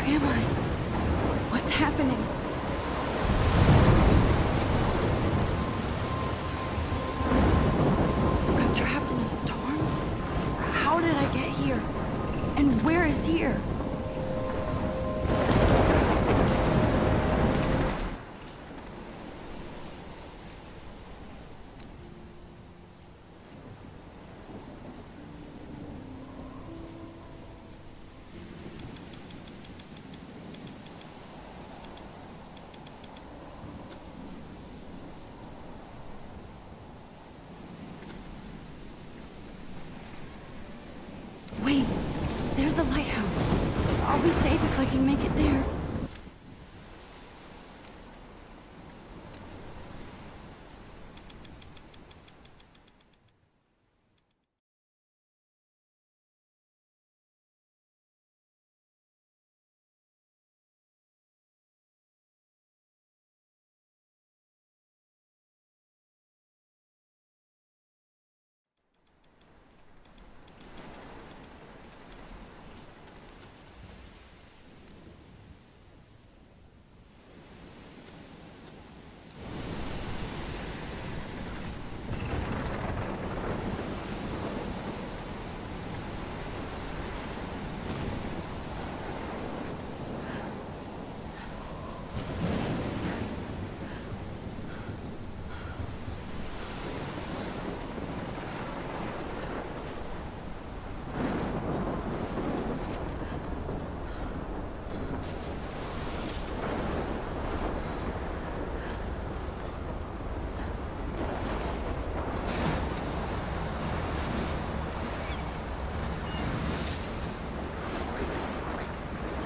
Where am I? What's happening? I'm trapped in a storm? How did I get here? And where is here? Wait, there's the lighthouse. I'll be safe if I can make it there.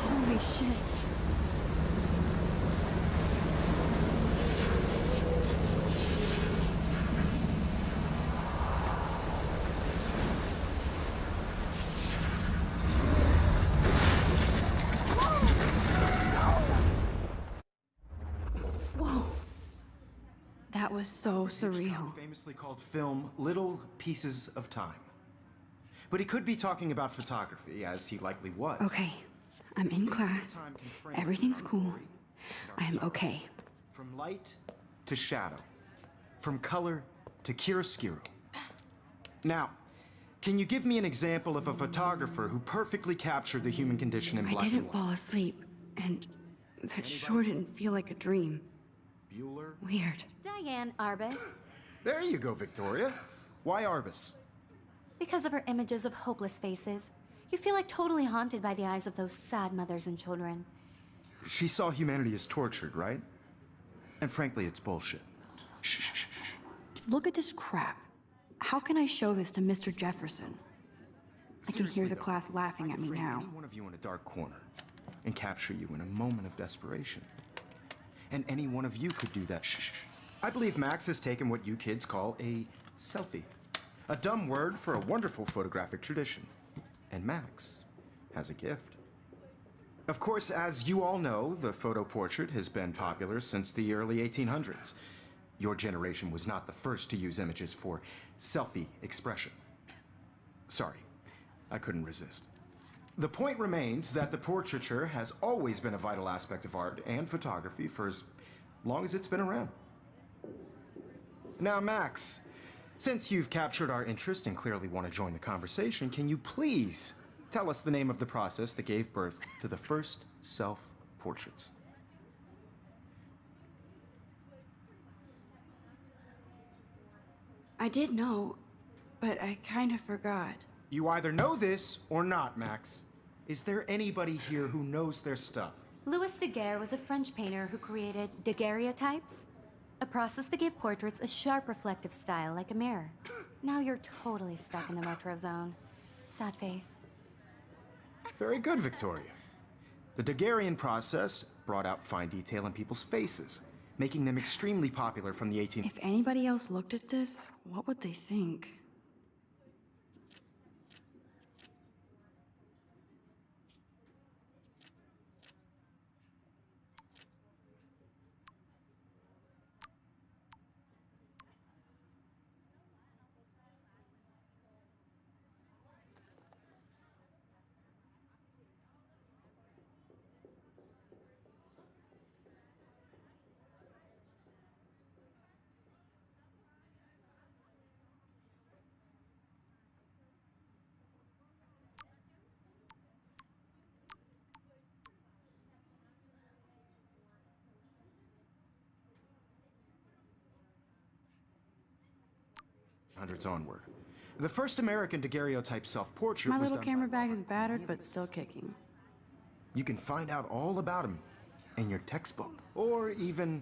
Holy shit. Whoa. That was so surreal. Famously called film Little Pieces of Time. But he could be talking about photography, as he likely was. Okay, I'm in class. Everything's cool. I am okay. From light to shadow. From color to chiaroscuro. Now, can you give me an example of a photographer who perfectly captured the human condition in black I and didn't white? fall asleep, and that sure didn't feel like a dream. Bueller? Weird. Diane Arbus. There you go, Victoria. Why Arbus? Because of her images of hopeless faces, you feel like totally haunted by the eyes of those sad mothers and children. She saw humanity as tortured, right? And frankly, it's bullshit. Shh, shh, shh, shh. Look at this crap. How can I show this to Mr. Jefferson? I can hear Seriously, the though, class laughing I at could me frame now. any one of you in a dark corner and capture you in a moment of desperation. And any one of you could do that. Shh, shh, shh. I believe Max has taken what you kids call a selfie. A dumb word for a wonderful photographic tradition. And Max has a gift. Of course, as you all know, the photo portrait has been popular since the early 1800s. Your generation was not the first to use images for selfie expression. Sorry, I couldn't resist. The point remains that the portraiture has always been a vital aspect of art and photography for as long as it's been around. Now, Max, since you've captured our interest and clearly want to join the conversation, can you please tell us the name of the process that gave birth to the first self-portraits? I did know, but I kind of forgot. You either know this or not, Max. Is there anybody here who knows their stuff? Louis Daguerre was a French painter who created daguerreotypes, a process that gave portraits a sharp reflective style like a mirror. Now you're totally stuck in the retro zone. Sad face. Very good, Victoria. The Daguerrean process brought out fine detail in people's faces, making them extremely popular from the 18... If anybody else looked at this, what would they think? hundreds onward. The first American daguerreotype self-portrait My was little done camera by bag is Robert battered, but Davidson. still kicking. You can find out all about him in your textbook or even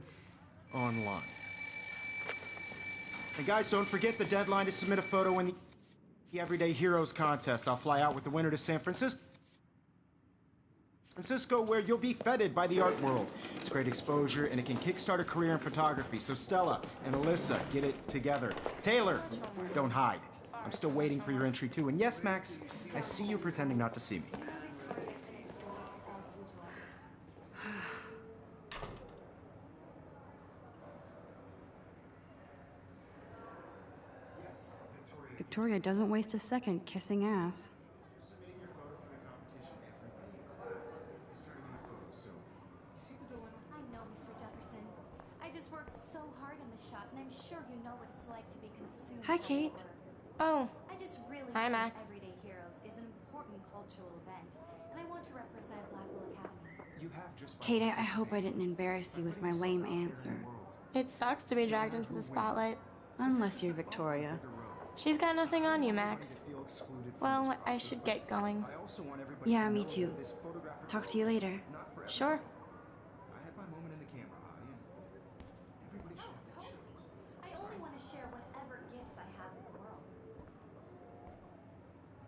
online. And guys, don't forget the deadline to submit a photo in the Everyday Heroes contest. I'll fly out with the winner to San Francisco, where you'll be feted by the art world. It's great exposure, and it can kickstart a career in photography. So Stella and Alyssa, get it together. Taylor, don't hide. I'm still waiting for your entry too. And yes, Max, I see you pretending not to see me. Victoria doesn't waste a second kissing ass. Submitting your photo for the competition, everybody in class is turning in a photo, so you see the dilemma? I know, Mr. Jefferson. I just worked so hard on the shot, and I'm sure you know what it's like to be consumed. Hi, by Kate. work. Oh, I just really Hi, think Max. Everyday Heroes is an important cultural event, and I want to represent Blackwell Academy. You have just Kate, I hope I didn't embarrass you with my lame answer. it sucks to be dragged into the spotlight. Unless you're Victoria. She's got nothing on you, Max. Well, I should get going. I also want everybody Yeah, to me know too. that this photographic Talk to you later. not forever. Sure. I had my moment in the camera eye, and everybody should have that chance. I only want to share whatever gifts I have with the world.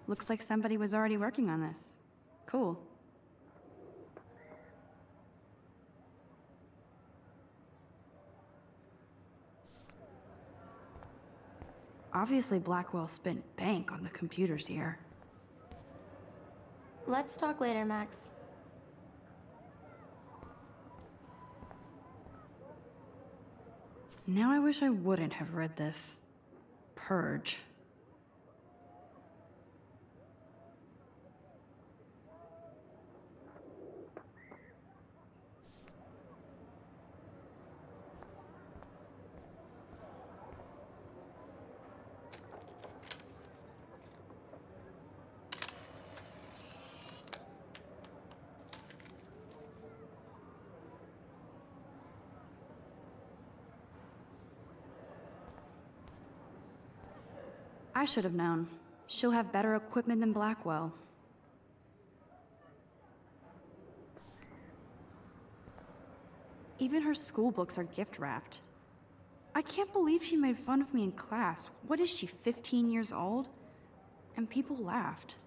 Looks like somebody was already working on this. Cool. Obviously, Blackwell spent bank on the computers here. Let's talk later, Max. Now I wish I wouldn't have read this. Purge. I should have known. She'll have better equipment than Blackwell. Even her school books are gift wrapped. I can't believe she made fun of me in class. What is she, 15 years old? And people laughed.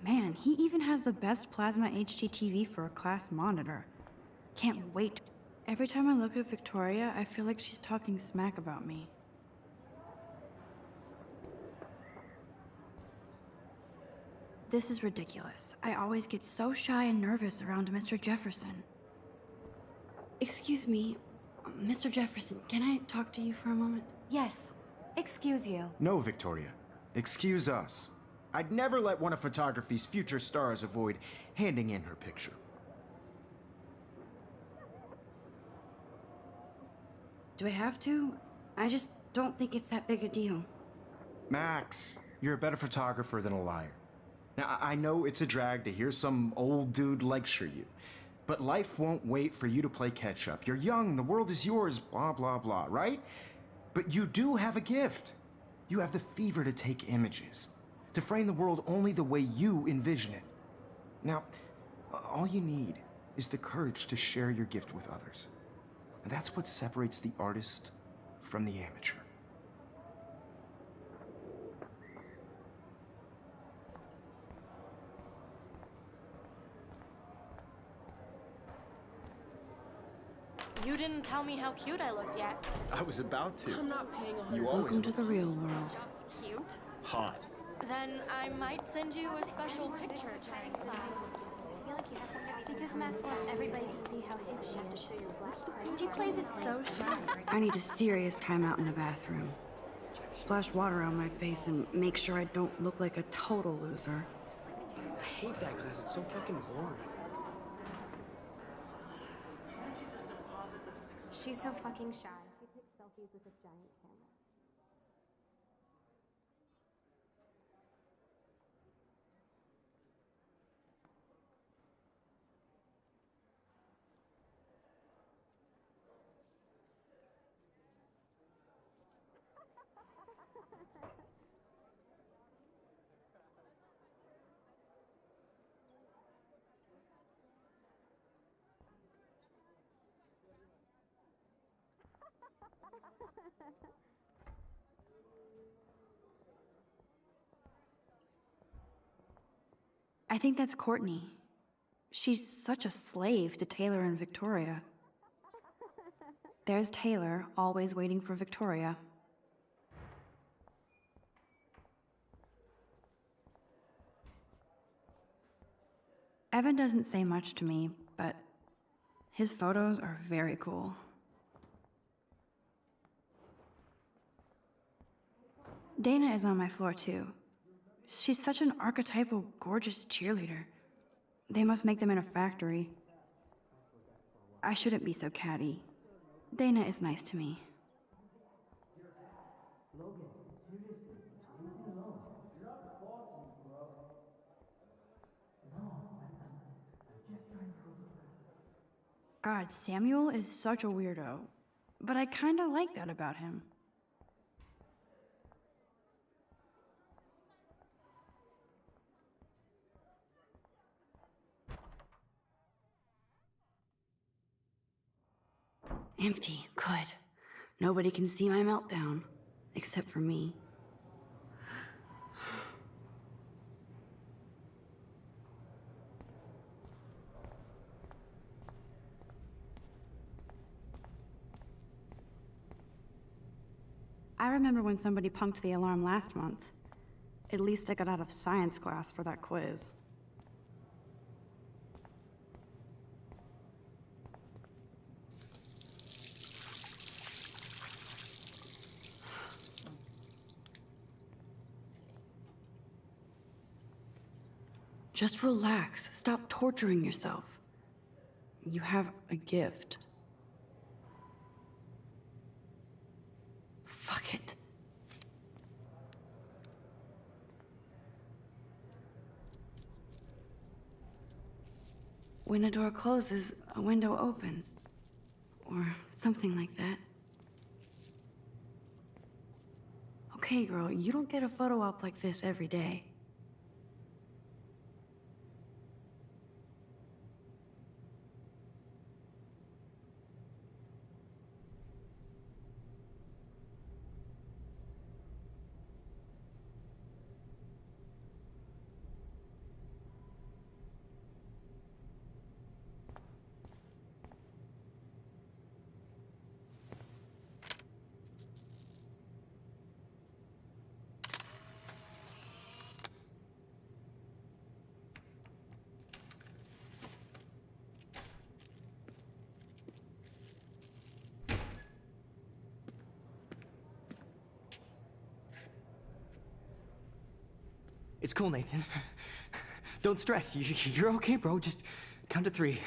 Man, he even has the best plasma HDTV for a class monitor. Can't wait. Every time I look at Victoria, I feel like she's talking smack about me. This is ridiculous. I always get so shy and nervous around Mr. Jefferson. Excuse me, Mr. Jefferson, can I talk to you for a moment? Yes. Excuse you. No, Victoria. Excuse us. I'd never let one of photography's future stars avoid handing in her picture. Do I have to? I just don't think it's that big a deal. Max, you're a better photographer than a liar. Now, I know it's a drag to hear some old dude lecture you, but life won't wait for you to play catch up. You're young, the world is yours, blah, blah, blah, right? But you do have a gift. You have the fever to take images, to frame the world only the way you envision it. Now, all you need is the courage to share your gift with others. And that's what separates the artist from the amateur. You didn't tell me how cute I looked yet. I was about to. I'm not paying a You hundred. always Welcome to the real world. Just cute? hot. Then I might send you a special picture during Because Max wants everybody to see how hip she is. She plays it so shy. I need a serious timeout in the bathroom. Splash water on my face and make sure I don't look like a total loser. I hate that class. It's so fucking boring. She's so fucking shy. She takes selfies with a giant camera. I think that's Courtney. She's such a slave to Taylor and Victoria. There's Taylor, always waiting for Victoria. Evan doesn't say much to me, but his photos are very cool. Dana is on my floor too. She's such an archetypal, gorgeous cheerleader. They must make them in a factory. I shouldn't be so catty. Dana is nice to me. God, Samuel is such a weirdo, but I kinda like that about him. Empty, good. Nobody can see my meltdown, except for me. I remember when somebody punked the alarm last month. At least I got out of science class for that quiz. Just relax. Stop torturing yourself. You have a gift. Fuck it. When a door closes, a window opens. Or something like that. Okay, girl, you don't get a photo op like this every day. It's cool, Nathan. Don't stress. You're okay, bro. Just count to 3.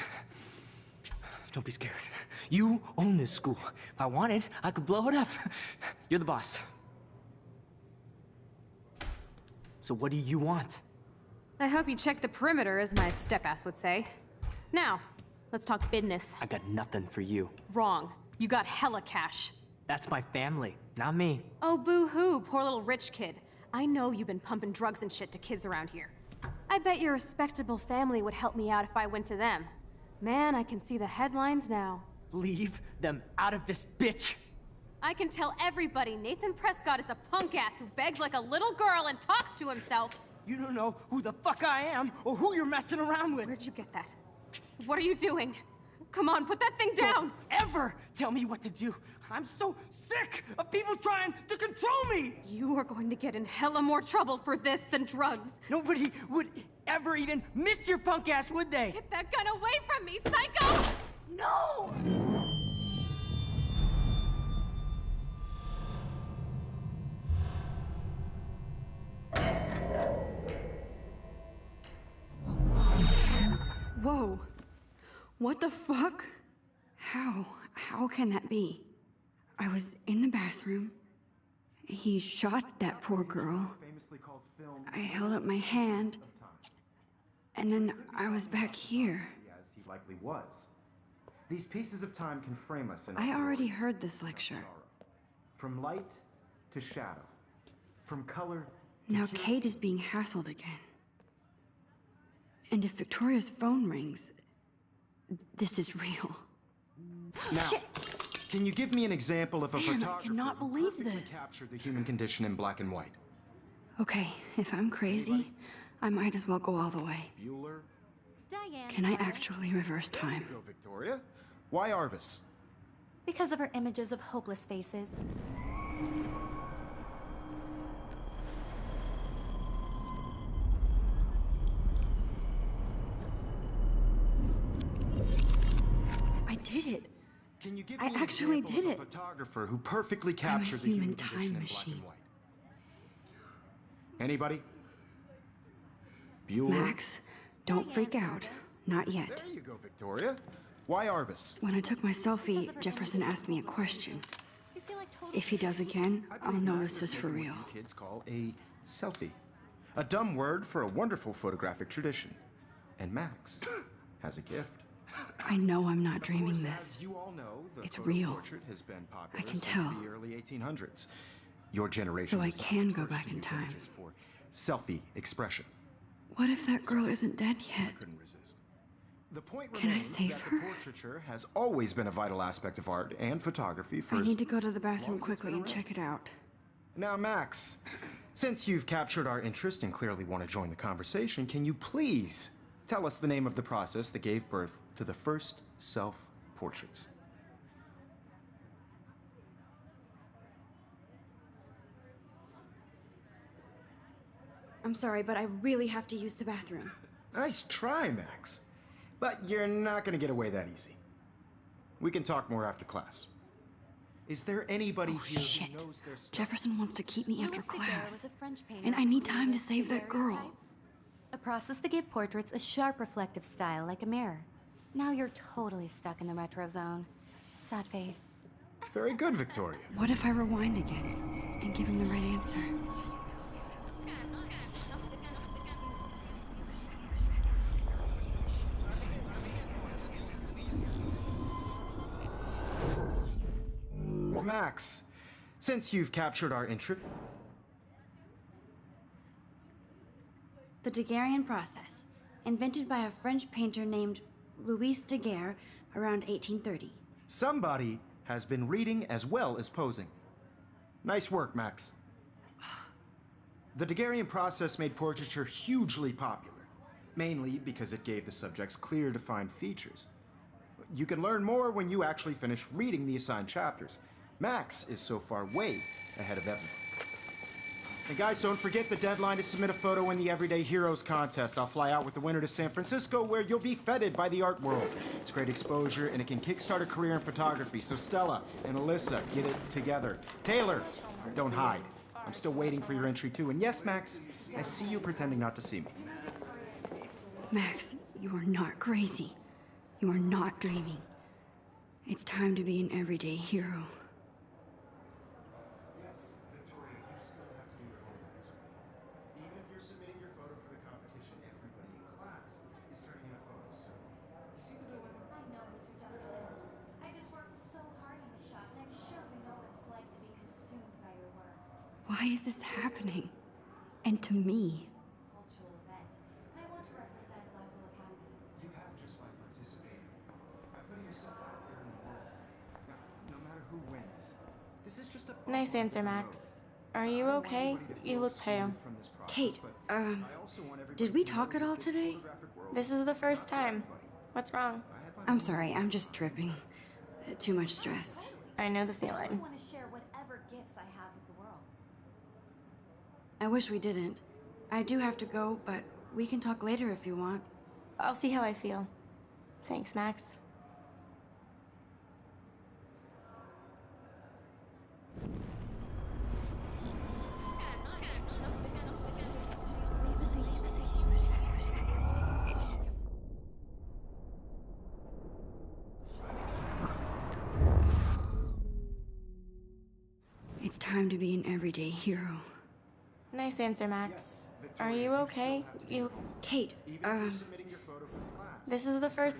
Don't be scared. You own this school. If I wanted, I could blow it up. You're the boss. So what do you want? I hope you checked the perimeter, as my step-ass would say. Now, let's talk business. I got nothing for you. Wrong. You got hella cash. That's my family, not me. Oh, boo-hoo, poor little rich kid. I know you've been pumping drugs and shit to kids around here. I bet your respectable family would help me out if I went to them. Man, I can see the headlines now. Leave them out of this bitch! I can tell everybody Nathan Prescott is a punk ass who begs like a little girl and talks to himself. You don't know who the fuck I am or who you're messing around with. Where'd you get that? What are you doing? Come on, put that thing down! Don't ever tell me what to do. I'm so sick of people trying to control me! You are going to get in hella more trouble for this than drugs. Nobody would ever even miss your punk ass, would they? Get that gun away from me, psycho! No! Whoa. What the fuck? How can that be? I was in the bathroom. He shot that poor girl. I held up my hand. And then I was back here. As he likely was. These pieces of time can frame us in I already heard this lecture. From light to shadow. From color to Now hue. Kate is being hassled again. And if Victoria's phone rings, this is real. Now, Can you give me an example of a Man, I photographer cannot who believe perfectly this. captured the human condition in black and white? Okay, if I'm crazy, I might as well go all the way. Bueller? Diane. Can I Arbus. actually reverse There you time? go, Victoria. Why Arbus? Because of her images of hopeless faces. I did it. Can you give I me an actually example did of a it. photographer who perfectly captured the human human time condition in black machine. and white? Anybody? Bueller? Max, don't freak out. Not yet. There you go, Victoria. Why Arbus? When I took my selfie, Jefferson asked me a question. You feel like total If he does again, I I'll believe know Max this has is for taken real. what you kids call a selfie. A dumb word for a wonderful photographic tradition. And Max has a gift. I know I'm not Of dreaming course, this. as you all know, the It's photo real. portrait has been popular I can since tell. the early 1800s. Your generation So I was the can go first back to in use time. images for selfie expression. What if that girl isn't dead yet? I couldn't resist. The point Can I remains save that her? the portraiture has always been a vital aspect of art and photography for I as need to go to the bathroom long as it's quickly been and around. check it out. Now, Max, since you've captured our interest and clearly want to join the conversation, can you please tell us the name of the process that gave birth to the first self-portraits? I'm sorry, but I really have to use the bathroom. Nice try, Max. But you're not going to get away that easy. We can talk more after class. Is there anybody Oh, here shit. who knows their stuff? Jefferson wants to keep me after Louis Daguerre class. was a French painter And I who need time to created save that girl. daguerreotypes, a process that gave portraits a sharp reflective style like a mirror. Now you're totally stuck in the retro zone. Sad face. Very good, Victoria. What if I rewind again and give him the right answer? Max, since you've captured our interest, The Daguerrean process, invented by a French painter named Louis Daguerre around 1830. somebody has been reading as well as posing. Nice work, Max. The Daguerrean process made portraiture hugely popular, mainly because it gave the subjects clear, defined features. You can learn more when you actually finish reading the assigned chapters. Max is so far way ahead of everyone. And guys, don't forget the deadline to submit a photo in the Everyday Heroes contest. I'll fly out with the winner to San Francisco, where you'll be feted by the art world. It's great exposure, and it can kickstart a career in photography. So Stella and Alyssa, get it together. Taylor, don't hide. I'm still waiting for your entry too. And yes, Max, I see you pretending not to see me. Max, you are not crazy. You are not dreaming. It's time to be an everyday hero. Yes, Victoria, you still have to do your homework this week. Even if you're submitting your photo for the competition, everybody in class is turning in a photo, so you see the dilemma? I know, Mr. Jefferson. I just worked so hard on the shot, and I'm sure you know what it's like to be consumed by your work. Why is this happening? And to me? Cultural event, and I want to represent Blackwell Academy. You have just by participating, by putting yourself out there in the world. Now, no matter who wins, this is just a Nice answer, Max. Are you okay? You look pale. Kate, did we talk at all today? This is the first time. What's wrong? I'm sorry, I'm just tripping. Too much stress. I know the I feeling. want to share whatever gifts I have with the world. I wish we didn't. I do have to go, but we can talk later if you want. I'll see how I feel. Thanks, Max. It's time to be an everyday hero. Nice answer, Max. Are you okay? You. Kate, Submitting your photo for the class. This is the first.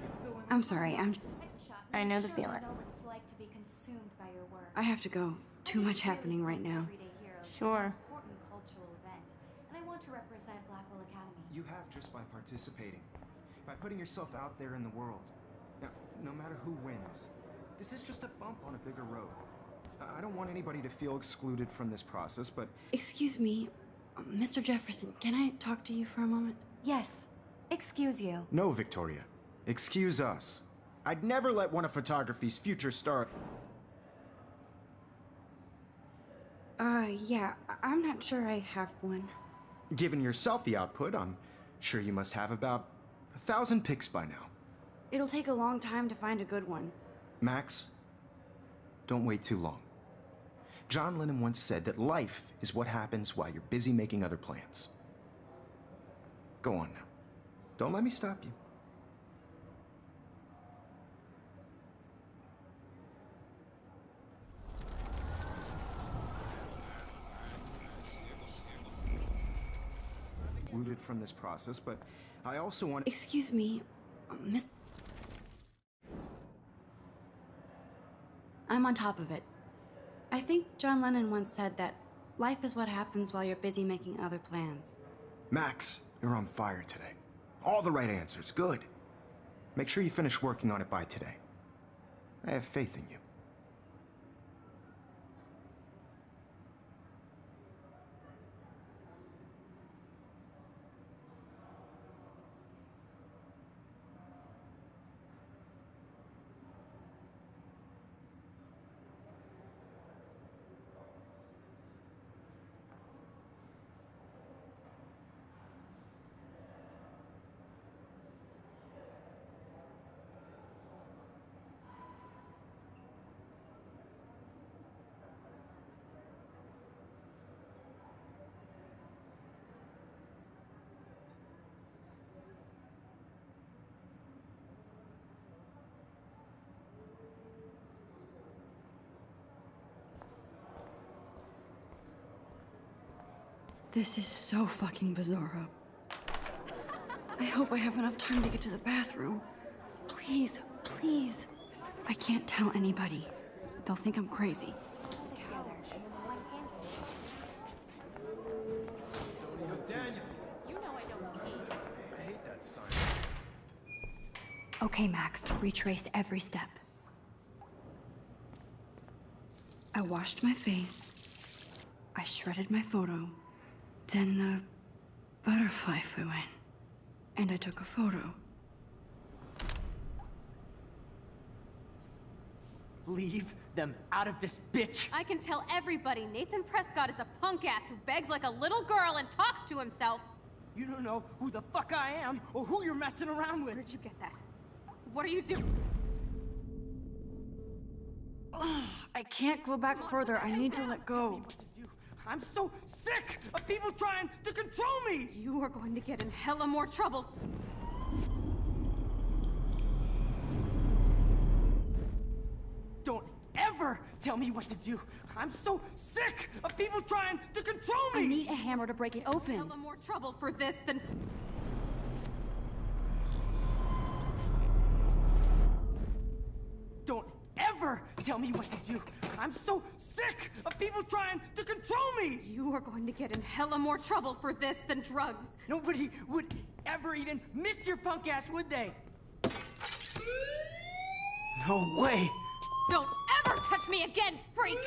I'm sorry, I know the feeling. know what it's like to be consumed by your work. I have to go. Too much happening right now. Everyday Heroes is Sure. an important cultural event, and I want to represent Blackwell Academy. You have just by participating, by putting yourself out there in the world. Now, no matter who wins, this is just a bump on a bigger road. I don't want anybody to feel excluded from this process, but Excuse me, Mr. Jefferson, can I talk to you for a moment? Yes. Excuse you. no, Victoria. Excuse us. I'd never let one of photography's future stars. Yeah, I'm not sure I have one. Given your selfie output, I'm sure you must have about 1,000 pics by now. It'll take a long time to find a good one. Max, don't wait too long. John Lennon once said that life is what happens while you're busy making other plans. Go on now. Don't let me stop you. Excluded from this process, but I also want. Excuse me, Miss. I'm on top of it. I think John Lennon once said that life is what happens while you're busy making other plans. Max, you're on fire today. All the right answers. Good. Make sure you finish working on it by today. I have faith in you. This is so fucking bizarro. I hope I have enough time to get to the bathroom. Please, please. I can't tell anybody. They'll think I'm crazy. Okay, Max, retrace every step. I washed my face. I shredded my photo. Then the butterfly flew in, and I took a photo. Leave them out of this, bitch! I can tell everybody Nathan Prescott is a punk ass who begs like a little girl and talks to himself. You don't know who the fuck I am or who you're messing around with. Where'd you get that? What are you doing? I can't go back further. I need to let Tell me go. what to do. I'm so sick of people trying to control me! You are going to get in hella more trouble. Don't ever tell me what to do. I'm so sick of people trying to control me! I need a hammer to break it open. Hella more trouble for this than. Don't ever tell me what to do. I'm so sick of people trying to control me! You are going to get in hella more trouble for this than drugs. Nobody would ever even miss your punk ass, would they? No way! Don't ever touch me again, freak!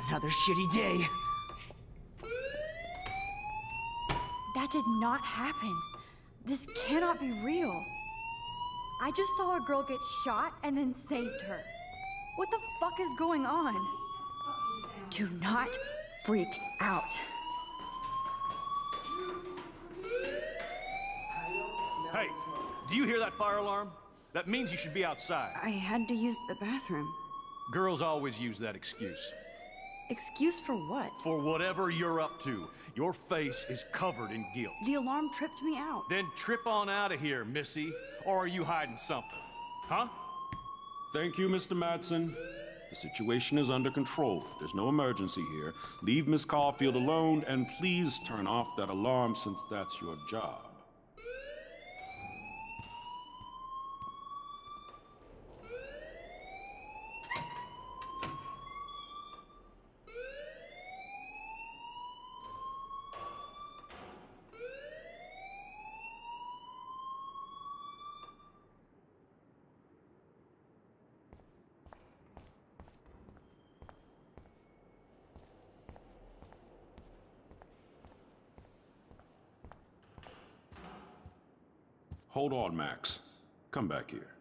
Another shitty day. That did not happen. This cannot be real. I just saw a girl get shot and then saved her. What the fuck is going on? Do not freak out. Hey, do you hear that fire alarm? That means you should be outside. I had to use the bathroom. Girls always use that excuse. Excuse for what? For whatever you're up to, your face is covered in guilt. The alarm tripped me out. Then trip on out of here, Missy. Or are you hiding something? Huh? Thank you, Mr. Madsen. The situation is under control. There's no emergency here. Leave Miss Caulfield alone, and please turn off that alarm since that's your job. Hold on, Max. Come back here.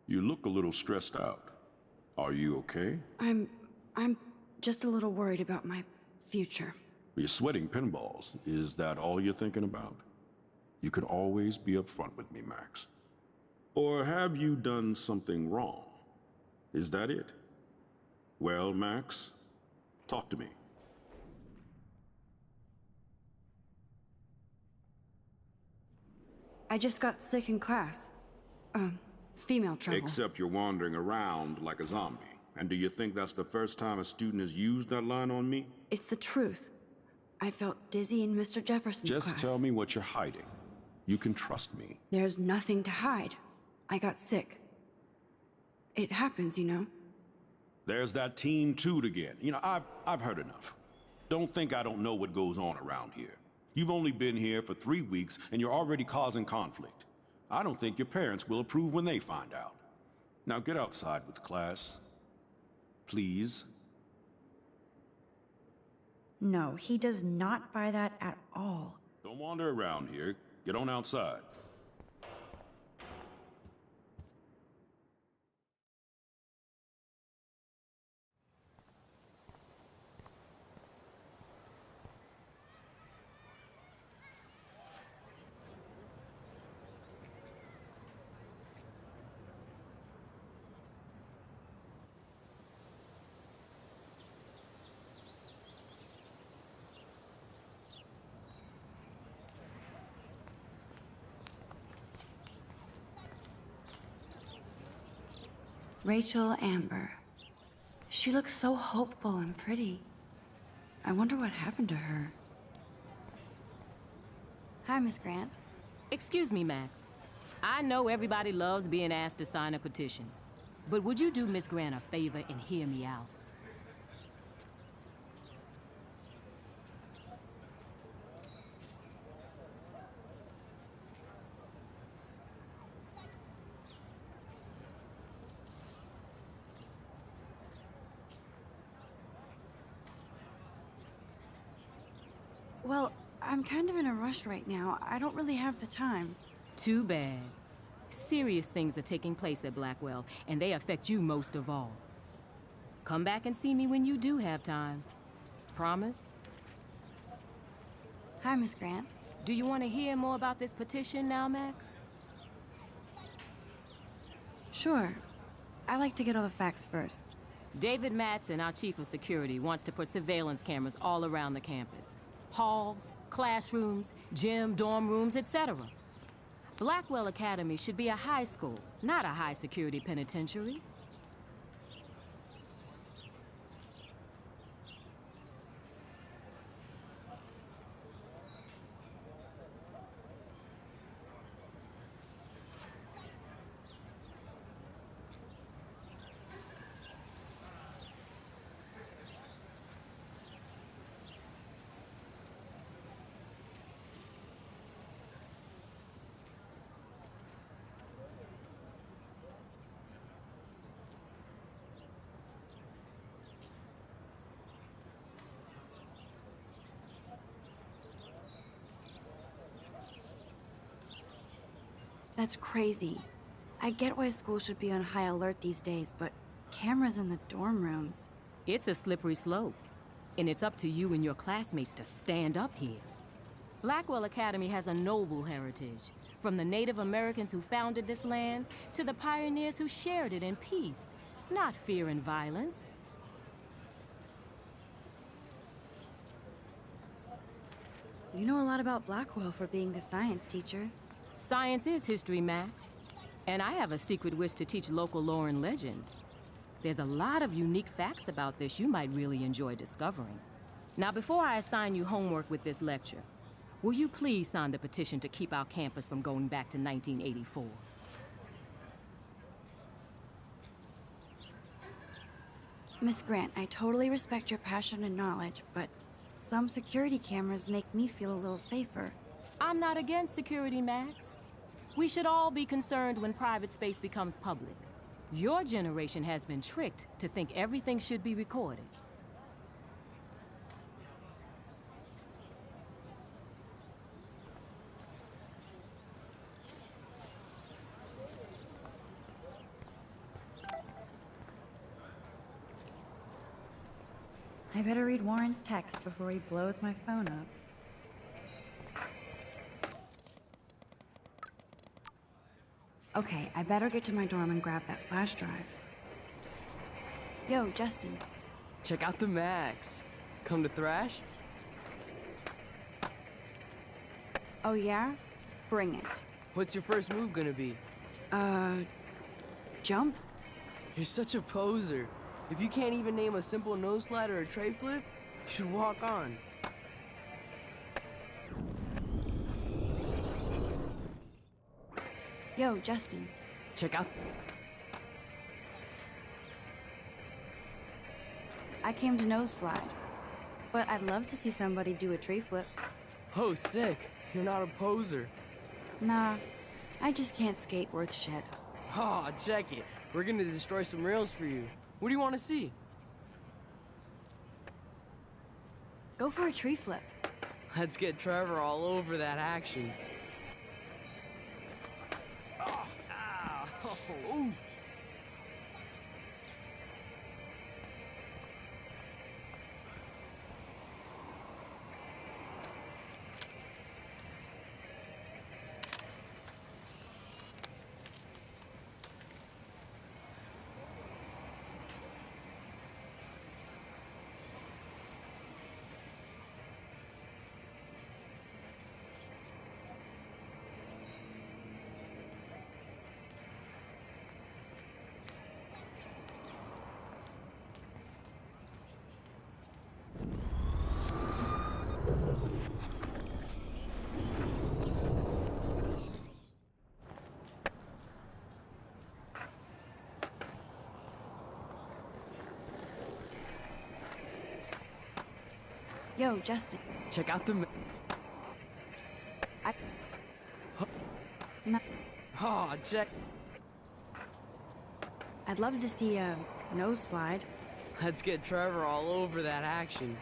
You look a little stressed out. Are you okay? I'm just a little worried about my future. You're sweating pinballs. Is that all you're thinking about? You can always be upfront with me, Max. Or have you done something wrong? Is that it? Well, Max, talk to me. I just got sick in class. Female trouble. Except you're wandering around like a zombie. And do you think that's the first time a student has used that line on me? It's the truth. I felt dizzy in Mr. Jefferson's class. Just tell me what you're hiding. You can trust me. There's nothing to hide. I got sick. It happens, you know. There's that teen toot again. You know, I've heard enough. Don't think I don't know what goes on around here. You've only been here for 3 weeks and you're already causing conflict. I don't think your parents will approve when they find out. Now get outside with class. Please. No, he does not buy that at all. Don't wander around here. Get on outside. Rachel Amber. She looks so hopeful and pretty. I wonder what happened to her. Hi, Miss Grant. Excuse me, Max. I know everybody loves being asked to sign a petition, but would you do Miss Grant a favor and hear me out? Well, I'm kind of in a rush right now. I don't really have the time. Too bad. Serious things are taking place at Blackwell, and they affect you most of all. Come back and see me when you do have time. Promise? Hi, Miss Grant. Do you want to hear more about this petition now, Max? Sure. I like to get all the facts first. David Madsen, our chief of security, wants to put surveillance cameras all around the campus. Halls, classrooms, gym, dorm rooms, etc. Blackwell Academy should be a high school, not a high-security penitentiary. That's crazy. I get why school should be on high alert these days, but cameras in the dorm rooms. It's a slippery slope, and it's up to you and your classmates to stand up here. Blackwell Academy has a noble heritage, from the Native Americans who founded this land to the pioneers who shared it in peace, not fear and violence. You know a lot about Blackwell for being the science teacher. Science is history, Max. And I have a secret wish to teach local lore and legends. There's a lot of unique facts about this you might really enjoy discovering. Now, before I assign you homework with this lecture, will you please sign the petition to keep our campus from going back to 1984? Miss Grant, I totally respect your passion and knowledge, but some security cameras make me feel a little safer. I'm not against security, Max. We should all be concerned when private space becomes public. Your generation has been tricked to think everything should be recorded. I better read Warren's text before he blows my phone up. Okay, I better get to my dorm and grab that flash drive. Yo, Justin. Check out the Max. Come to thrash? Oh yeah? Bring it. What's your first move gonna be? Jump? You're such a poser. If you can't even name a simple nose slide or a tray flip, you should walk on. Yo, Justin. Check out... I came to nose slide. But I'd love to see somebody do a tree flip. Oh, sick. You're not a poser. Nah, I just can't skate worth shit. Aw, check it. We're gonna destroy some rails for you. What do you want to see? Go for a tree flip. Let's get Trevor all over that action. Oh, ow. Ooh. Yo, Justin. Check out the... No, Aw, check... I'd love to see a nose slide. Let's get Trevor all over that action.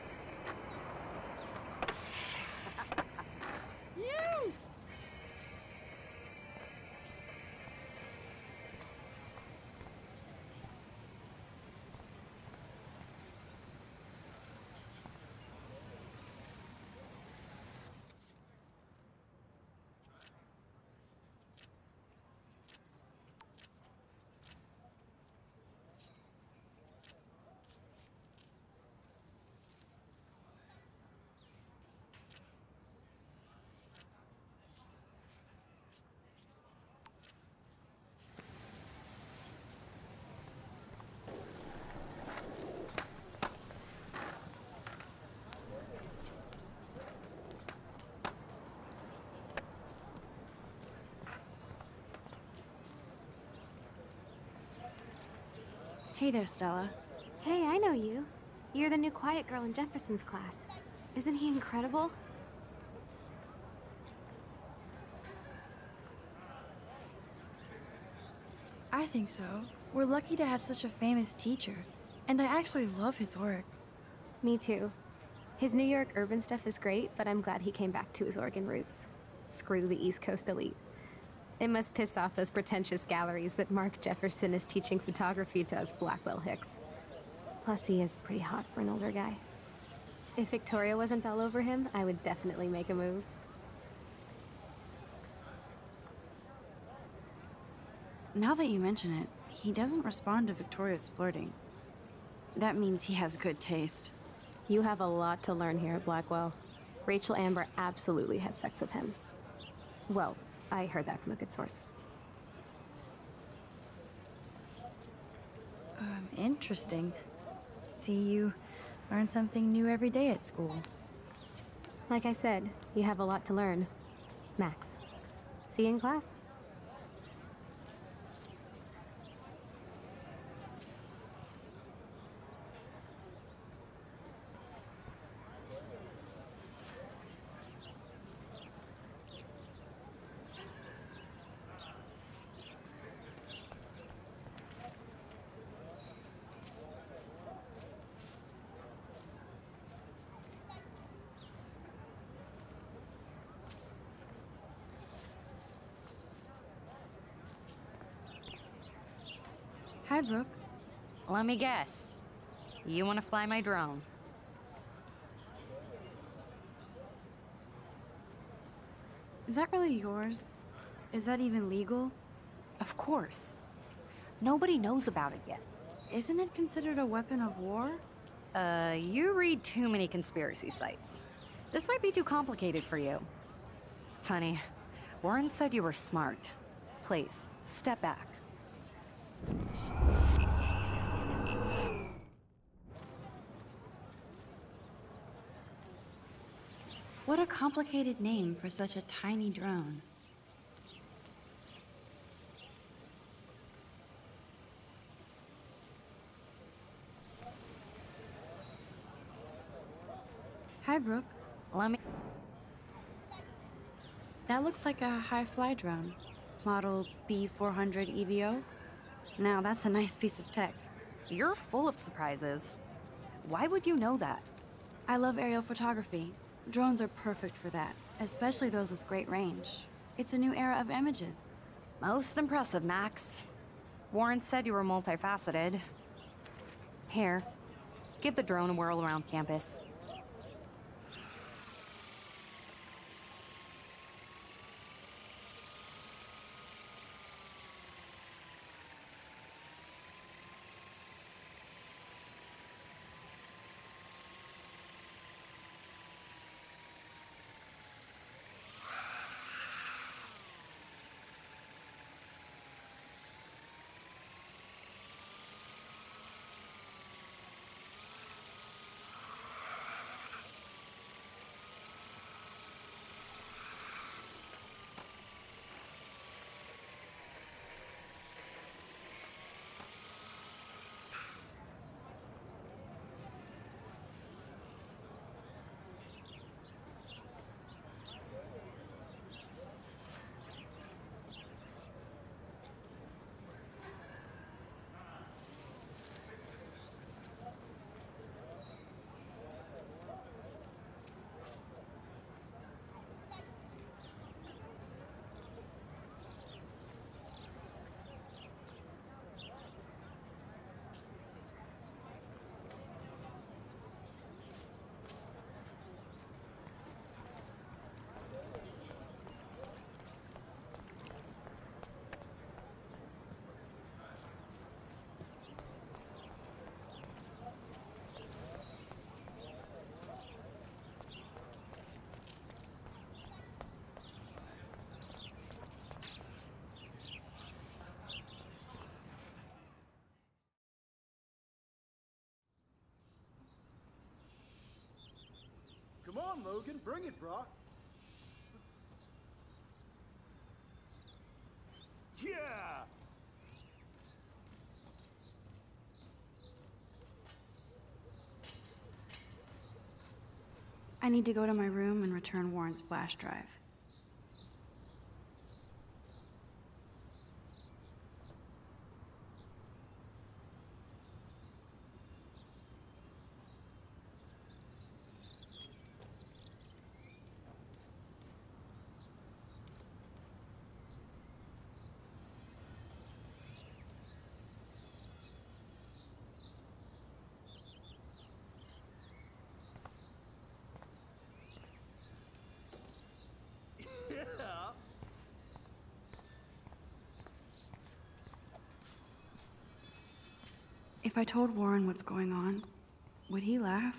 Hey there, Stella. Hey, I know you. You're the new quiet girl in Jefferson's class. Isn't he incredible? I think so. We're lucky to have such a famous teacher. And I actually love his work. Me too. His New York urban stuff is great, but I'm glad he came back to his Oregon roots. Screw the East Coast elite. It must piss off those pretentious galleries that Mark Jefferson is teaching photography to us Blackwell Hicks. Plus, he is pretty hot for an older guy. If Victoria wasn't all over him, I would definitely make a move. Now that you mention it, he doesn't respond to Victoria's flirting. That means he has good taste. You have a lot to learn here at Blackwell. Rachel Amber absolutely had sex with him. Well, I heard that from a good source. Interesting. See, you learn something new every day at school. Like I said, you have a lot to learn. Max. See you in class. Hi, Brooke. Let me guess. You want to fly my drone? Is that really yours? Is that even legal? Of course. Nobody knows about it yet. Isn't it considered a weapon of war? You read too many conspiracy sites. This might be too complicated for you. Funny. Warren said you were smart. Please, step back. What a complicated name for such a tiny drone. Hi, Brooke. Let me... That looks like a high-fly drone. Model B400 EVO. Now, that's a nice piece of tech. You're full of surprises. Why would you know that? I love aerial photography. Drones are perfect for that, especially those with great range. It's a new era of images. Most impressive, Max. Warren said you were multifaceted. Here, give the drone a whirl around campus. Come on, Logan, bring it, Brock. Yeah! I need to go to my room and return Warren's flash drive. If I told Warren what's going on, would he laugh?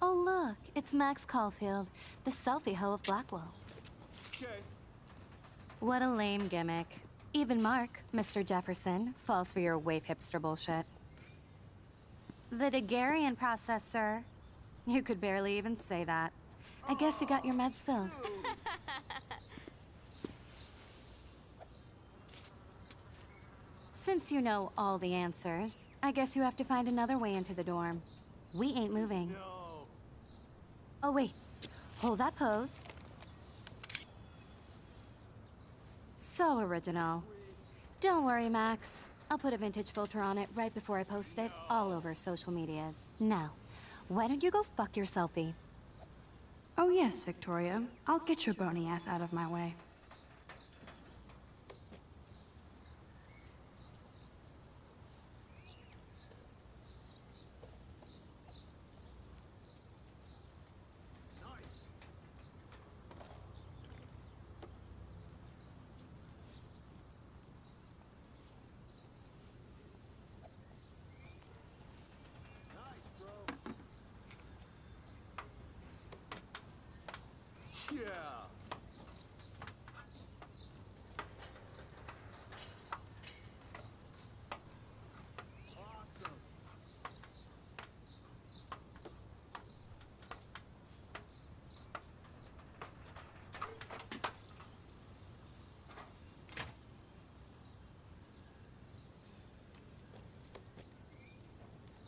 Oh, look, it's Max Caulfield, the selfie hoe of Blackwell. Okay. What a lame gimmick. Even Mark, Mr. Jefferson, falls for your wave hipster bullshit. The Daguerrean process, sir. You could barely even say that. I guess you got your meds filled. Since you know all the answers, I guess you have to find another way into the dorm. We ain't moving. No. Oh, wait. Hold that pose. So original. Don't worry, Max. I'll put a vintage filter on it right before I post it all over social medias. Now, why don't you go fuck your selfie? Oh yes, Victoria. I'll get your bony ass out of my way. Yeah. Awesome.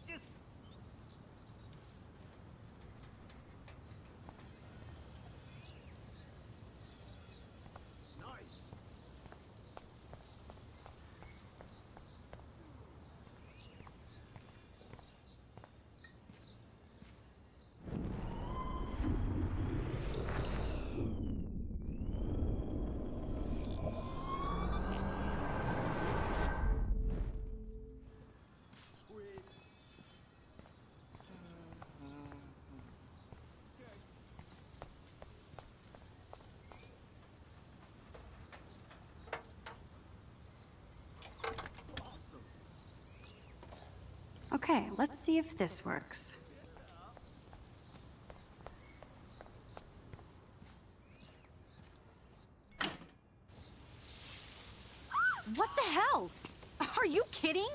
Just nice. Sweet. Okay, let's see if this works. What the hell? Are you kidding?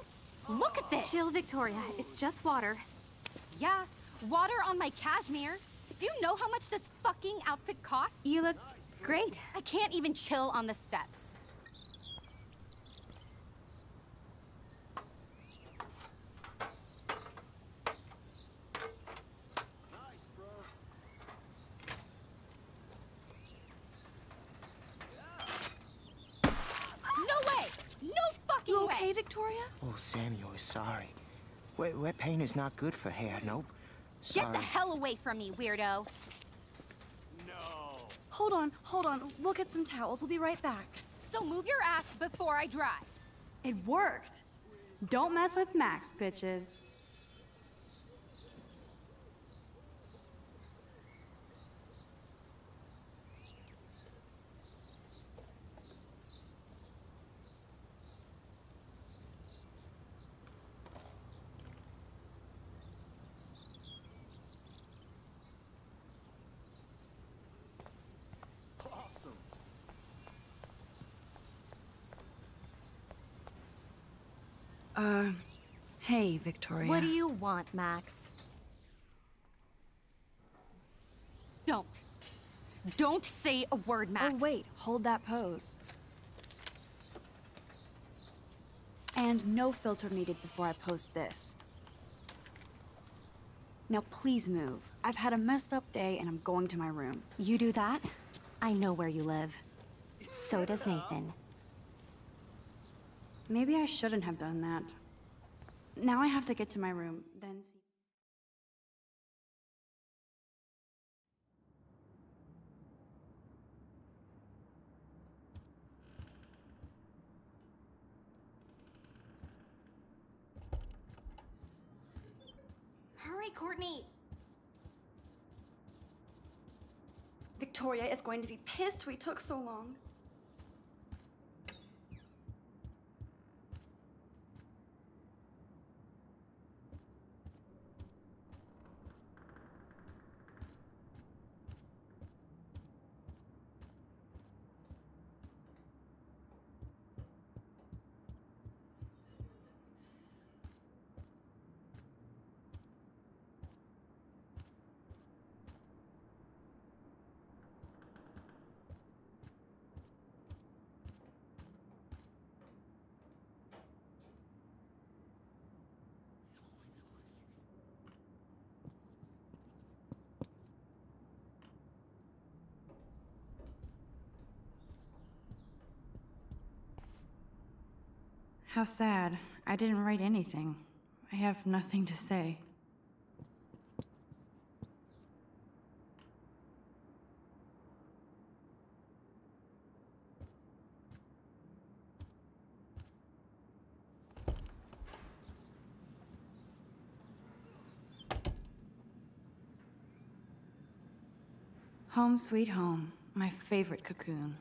Look at this! Chill, Victoria. It's just water. Yeah, water on my cashmere. Do you know how much this fucking outfit costs? You look great. I can't even chill on the steps. No way! No fucking You way! okay, Victoria? Oh, Samuel is sorry. Wet paint is not good for hair, nope. Get the hell away from me, weirdo! No. Hold on. We'll get some towels. We'll be right back. So move your ass before I dry. It worked. Don't mess with Max, bitches. Awesome. Hey, Victoria. What do you want, Max? Don't say a word, Max. Oh, wait. Hold that pose. And no filter needed before I post this. Now please move. I've had a messed up day and I'm going to my room. You do that? I know where you live. So does Nathan. Maybe I shouldn't have done that. Now I have to get to my room, then see. Hurry, Courtney! Victoria is going to be pissed we took so long. How sad. I didn't write anything. I have nothing to say. Home sweet home, my favorite cocoon.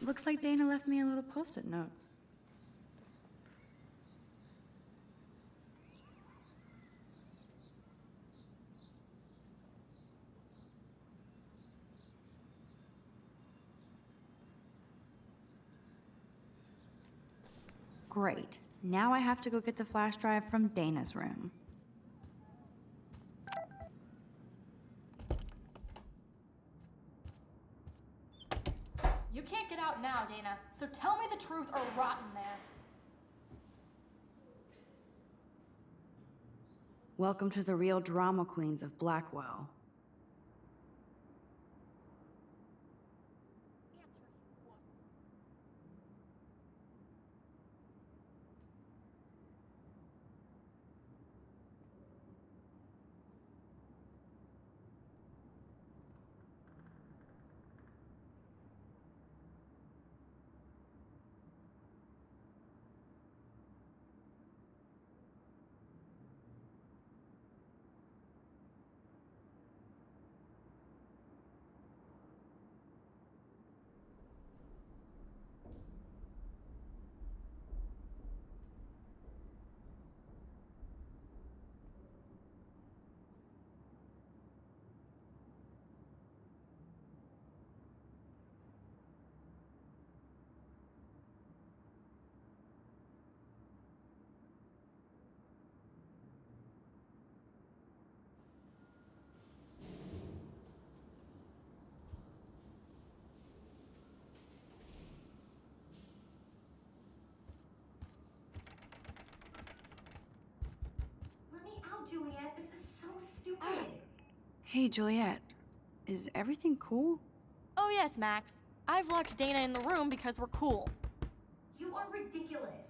Looks like Dana left me a little post-it note. Great. Now I have to go get the flash drive from Dana's room. You can't get out now, Dana, so tell me the truth or rot in there. Welcome to the real drama queens of Blackwell. Let me out, Juliet. This is so stupid. Hey, Juliet. Is everything cool? Oh yes, Max. I've locked Dana in the room because we're cool. You are ridiculous.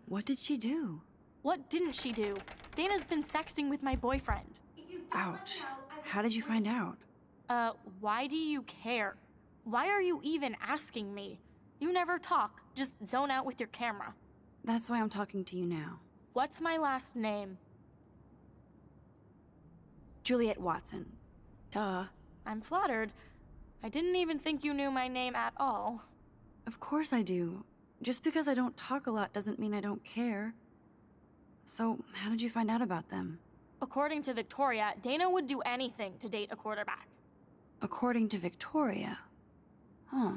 What did she do? What didn't she do? Dana's been sexting with my boyfriend. If you don't let me Ouch. out, I will How did you find out? Why do you care? Why are you even asking me? You never talk, just zone out with your camera. That's why I'm talking to you now. What's my last name? Juliet Watson. Duh. I'm flattered. I didn't even think you knew my name at all. Of course I do. Just because I don't talk a lot doesn't mean I don't care. So, how did you find out about them? According to Victoria, Dana would do anything to date a quarterback. According to Victoria. Huh.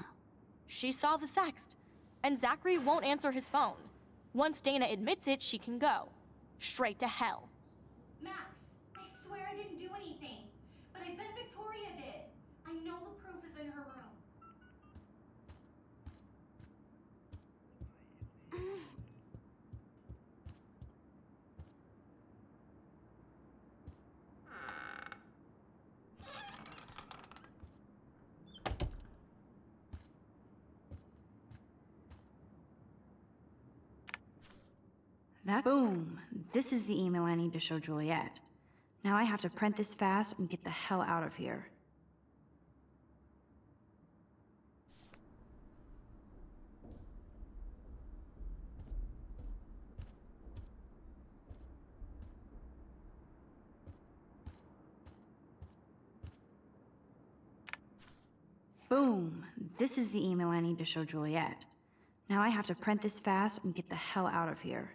She saw the sext, and Zachary won't answer his phone. Once Dana admits it, she can go. Straight to hell. Max, I swear I didn't do anything. But I bet Victoria did. I know the proof is in her room. Boom! This is the email I need to show Juliet. Now I have to print this fast and get the hell out of here. Boom! This is the email I need to show Juliet. Now I have to print this fast and get the hell out of here.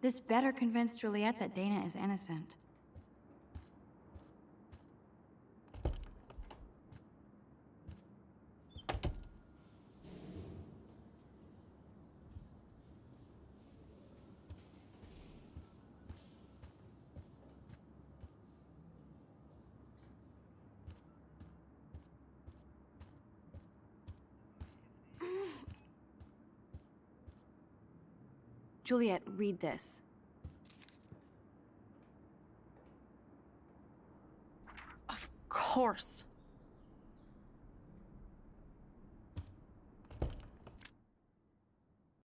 This better convince Juliet that Dana is innocent. Juliet, read this. Of course.